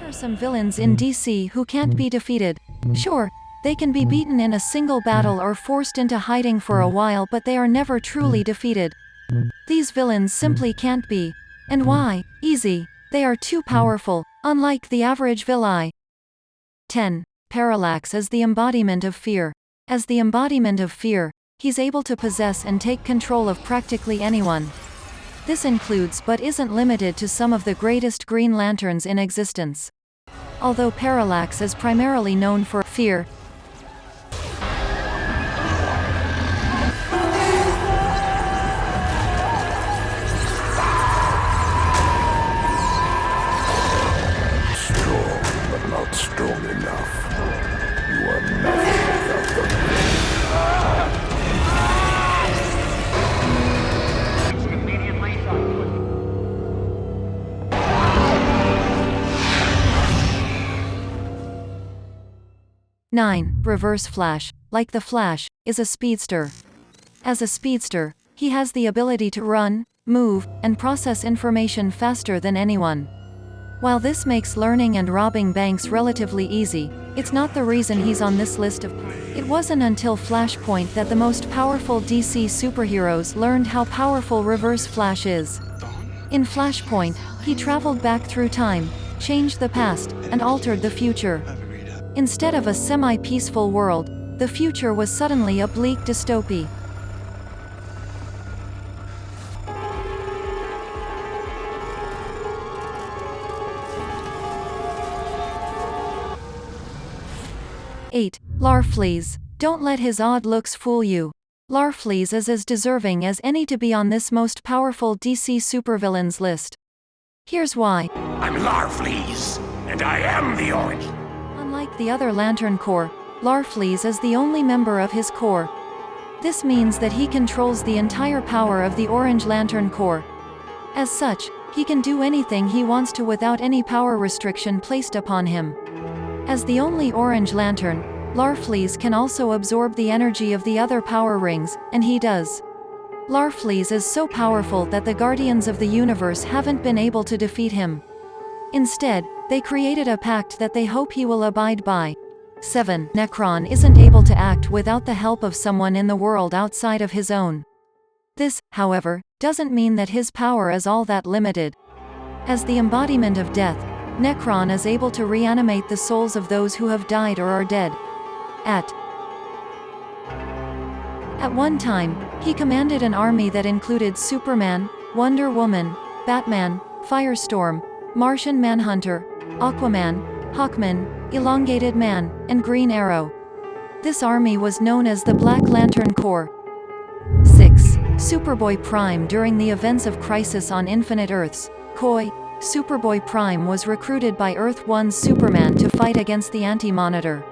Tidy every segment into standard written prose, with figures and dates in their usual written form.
are some villains in DC who can't be defeated. Sure, they can be beaten in a single battle or forced into hiding for a while, but they are never truly defeated. These villains simply can't be. And why? Easy. They are too powerful, unlike the average villain. 10. Parallax is the embodiment of fear. As the embodiment of fear, he's able to possess and take control of practically anyone. This includes but isn't limited to some of the greatest Green Lanterns in existence. Although Parallax is primarily known for fear, Strong, but not strong enough. You are nothing without the 9. Reverse Flash, like the Flash, is a speedster. As a speedster, he has the ability to run, move, and process information faster than anyone. While this makes learning and robbing banks relatively easy, it's not the reason he's on this list of. It wasn't until Flashpoint that the most powerful DC superheroes learned how powerful Reverse Flash is. In Flashpoint, he traveled back through time, changed the past, and altered the future. Instead of a semi-peaceful world, the future was suddenly a bleak dystopia. Eight. Larfleeze. Don't let his odd looks fool you. Larfleeze is as deserving as any to be on this most powerful DC supervillains list. Here's why. I'm Larfleeze, and I am the Orange. Unlike the other Lantern Corps, Larfleeze is the only member of his corps. This means that he controls the entire power of the Orange Lantern Corps. As such, he can do anything he wants to without any power restriction placed upon him. As the only Orange Lantern, Larfleeze can also absorb the energy of the other power rings, and he does. Larfleeze is so powerful that the Guardians of the Universe haven't been able to defeat him. Instead, they created a pact that they hope he will abide by. 7. Necron isn't able to act without the help of someone in the world outside of his own. This, however, doesn't mean that his power is all that limited. As the embodiment of death, Necron is able to reanimate the souls of those who have died or are dead. At one time, he commanded an army that included Superman, Wonder Woman, Batman, Firestorm, Martian Manhunter, Aquaman, Hawkman, Elongated Man, and Green Arrow. This army was known as the Black Lantern Corps. 6. Superboy-Prime. During the events of Crisis on Infinite Earths, Superboy-Prime was recruited by Earth-1's Superman to fight against the Anti-Monitor.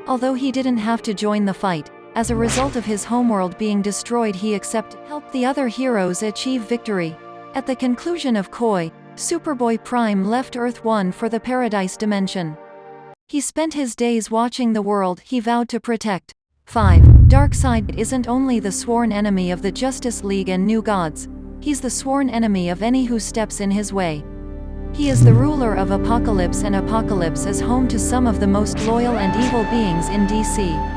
Although he didn't have to join the fight, as a result of his homeworld being destroyed, he helped the other heroes achieve victory. At the conclusion of Superboy-Prime left Earth-1 for the Paradise Dimension. He spent his days watching the world he vowed to protect. 5. Darkseid isn't only the sworn enemy of the Justice League and New Gods, he's the sworn enemy of any who steps in his way. He is the ruler of Apocalypse, and Apocalypse is home to some of the most loyal and evil beings in DC.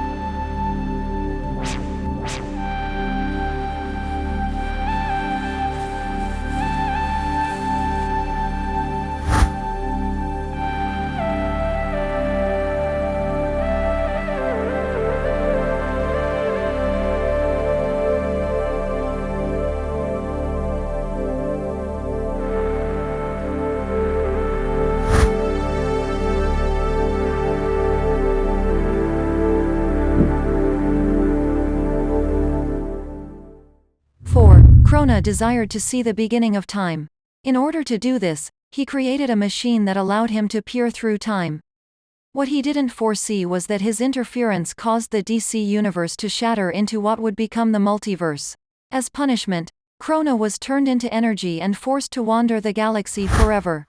Krona desired to see the beginning of time. In order to do this, he created a machine that allowed him to peer through time. What he didn't foresee was that his interference caused the DC universe to shatter into what would become the multiverse. As punishment, Krona was turned into energy and forced to wander the galaxy forever.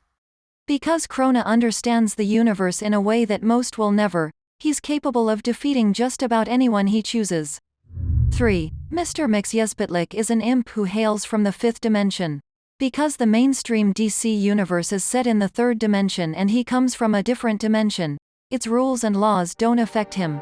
Because Krona understands the universe in a way that most will never, he's capable of defeating just about anyone he chooses. 3. Mr. Mxyzptlk is an imp who hails from the 5th dimension. because the mainstream DC universe is set in the third dimension and he comes from a different dimension, its rules and laws don't affect him.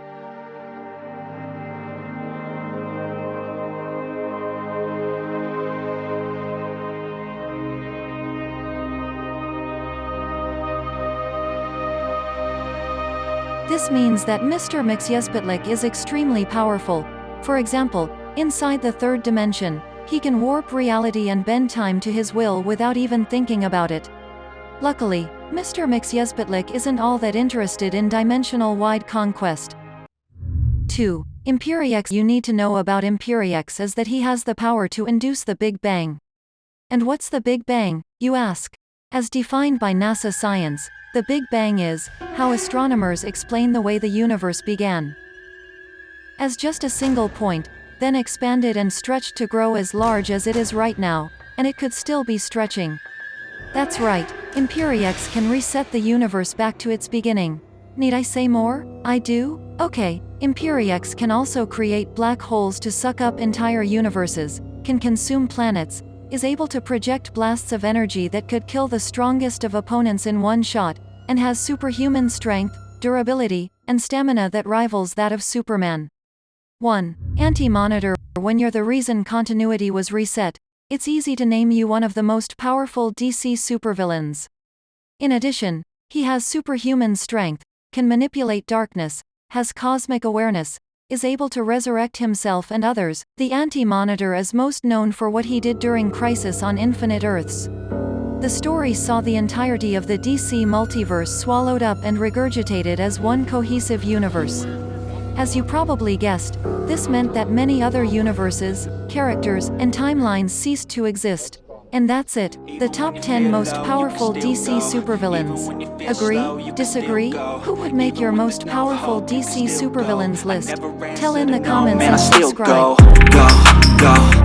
This means that Mr. Mxyzptlk is extremely powerful. For example, inside the third dimension, he can warp reality and bend time to his will without even thinking about it. Luckily, Mr. Mxyzptlk isn't all that interested in dimensional-wide conquest. 2. Imperiex. You need to know about Imperiex is that he has the power to induce the Big Bang. And what's the Big Bang, you ask? As defined by NASA science, the Big Bang is how astronomers explain the way the universe began. As just a single point, then expanded and stretched to grow as large as it is right now, and it could still be stretching. That's right, Imperiex can reset the universe back to its beginning. Need I say more? I do? Okay, Imperiex can also create black holes to suck up entire universes, can consume planets, is able to project blasts of energy that could kill the strongest of opponents in one shot, and has superhuman strength, durability, and stamina that rivals that of Superman. 1. Anti-Monitor. When you're the reason continuity was reset, it's easy to name you one of the most powerful DC supervillains. In addition, he has superhuman strength, can manipulate darkness, has cosmic awareness, is able to resurrect himself and others. The Anti-Monitor is most known for what he did during Crisis on Infinite Earths. The story saw the entirety of the DC multiverse swallowed up and regurgitated as one cohesive universe. As you probably guessed, this meant that many other universes, characters, and timelines ceased to exist. And that's it, the top 10 most powerful DC supervillains. Agree? Disagree? Who would make your most powerful DC supervillains list? Tell in the comments and subscribe. Go.